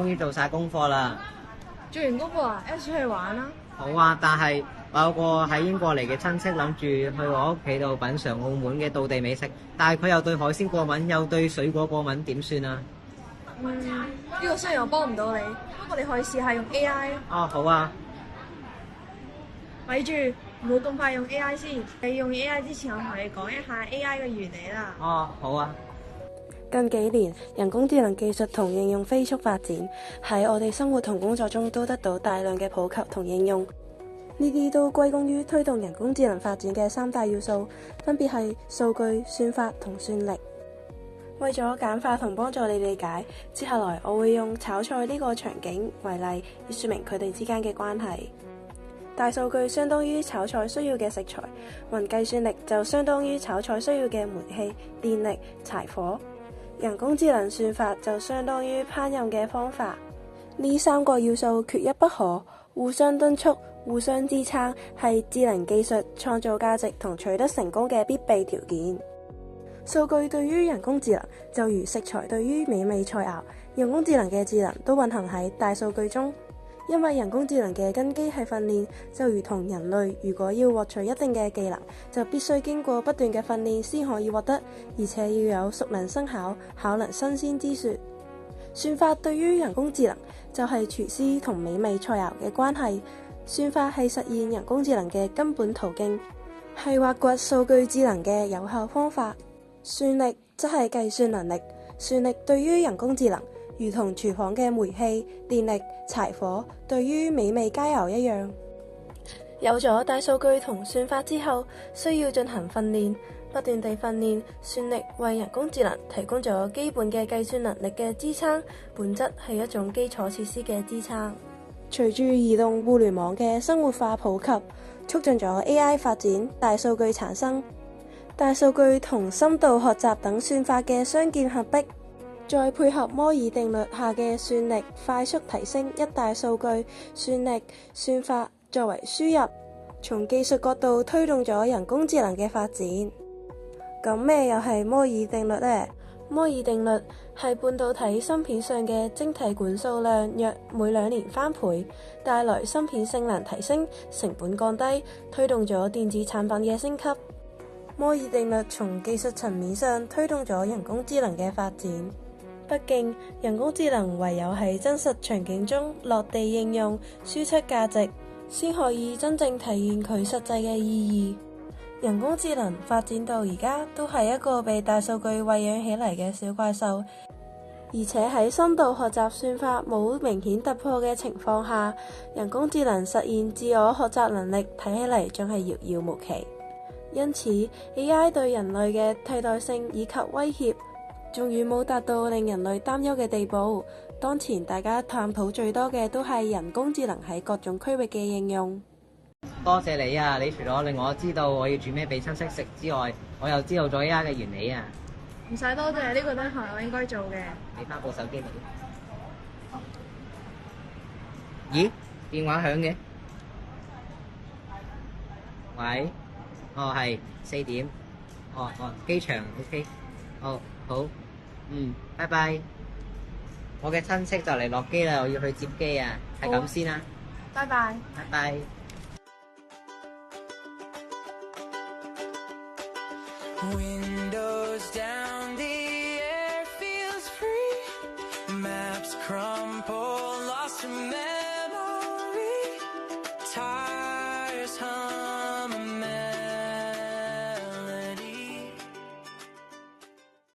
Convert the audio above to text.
於做晒功課啦。做完功課啊，一齊出去玩啦。好啊，但係我有個喺英國嚟嘅親戚諗住去我屋企度品嚐澳門嘅道地美食，但係佢又對海鮮過敏，又對水果過敏，點算啊？呢個雖然我幫唔到你，不過你可以試下用 AI。哦，好啊。咪住，唔好咁快用 AI 先。你用 AI 之前，我同你講一下 AI 嘅原理啦。哦，好啊。近幾年，人工智能技術同應用飛速發展，喺我哋生活同工作中都得到大量嘅普及同應用。呢啲都歸功於推動人工智能發展嘅三大要素，分別係數據、算法同算力。為咗簡化同幫助你理解，接下來我會用炒菜呢個場景為例，以說明佢哋之間嘅關係。大數據相當於炒菜需要嘅食材，雲計算力就相當於炒菜需要嘅煤氣、電力、柴火。人工智能算法就相當於烹飪嘅方法。呢三個要素缺一不可，互相敦促、互相支撐，係智能技術創造價值同取得成功嘅必備條件。數據對於人工智能就如食材對於美味菜肴，人工智能嘅智能都運行喺大數據中。因為人工智能嘅根基係訓練，就如同人類如果要獲取一定嘅技能，就必須經過不斷嘅訓練先可以獲得，而且要有熟能生巧、巧能新鮮之說。算法對於人工智能就係廚師同美味菜肴嘅關係。算法係實現人工智能嘅根本途徑，係挖掘數據智能嘅有效方法。算力則係計算能力，算力對於人工智能如同廚房嘅煤氣、電力、柴火對於美味佳肴一樣。有咗大數據同算法之後，需要進行訓練，不斷地訓練。算力為人工智能提供咗基本嘅計算能力嘅支撐，本質係一種基礎設施嘅支撐。隨住移動互聯網嘅生活化普及，促進咗 AI 發展、大數據產生。大數據同深度學習等算法嘅相見合璧，再配合摩爾定律下嘅算力，快速提升一大數據、算力、算法作為輸入，從技術角度推動咗人工智能嘅發展。咁咩又係摩爾定律呢？摩爾定律係半導體芯片上嘅晶體管數量約每2年翻倍，帶來芯片性能提升、成本降低，推動咗電子產品嘅升級。摩爾定律從技術層面上推動咗人工智能嘅發展。畢竟，人工智能唯有喺真實場景中落地應用，輸出價值，先可以真正體現佢實際嘅意義。人工智能發展到而家都係一個被大數據餵養起嚟嘅小怪獸，而且喺深度學習算法冇明顯突破嘅情況下，人工智能實現自我學習能力睇起嚟仲係遙遙無期。因此 AI 對人類嘅替代性以及威脅仲遠冇達到令人類擔憂嘅地步。當前大家探討最多嘅都係人工智能喺各種區域嘅應用。多謝你啊！你除咗令我知道我要煮咩俾親戚食之外，我又知道咗 AI 嘅原理啊！唔使多謝，呢個都係我應該做嘅。俾翻部手機你。咦？電話響嘅？喂？哦，係4點。哦，機場 OK。哦，好。拜拜。我嘅親戚就嚟落機啦，我要去接機啊，係咁先啦。拜拜。拜拜。Windows down, the air feels free. Maps crumple, lost in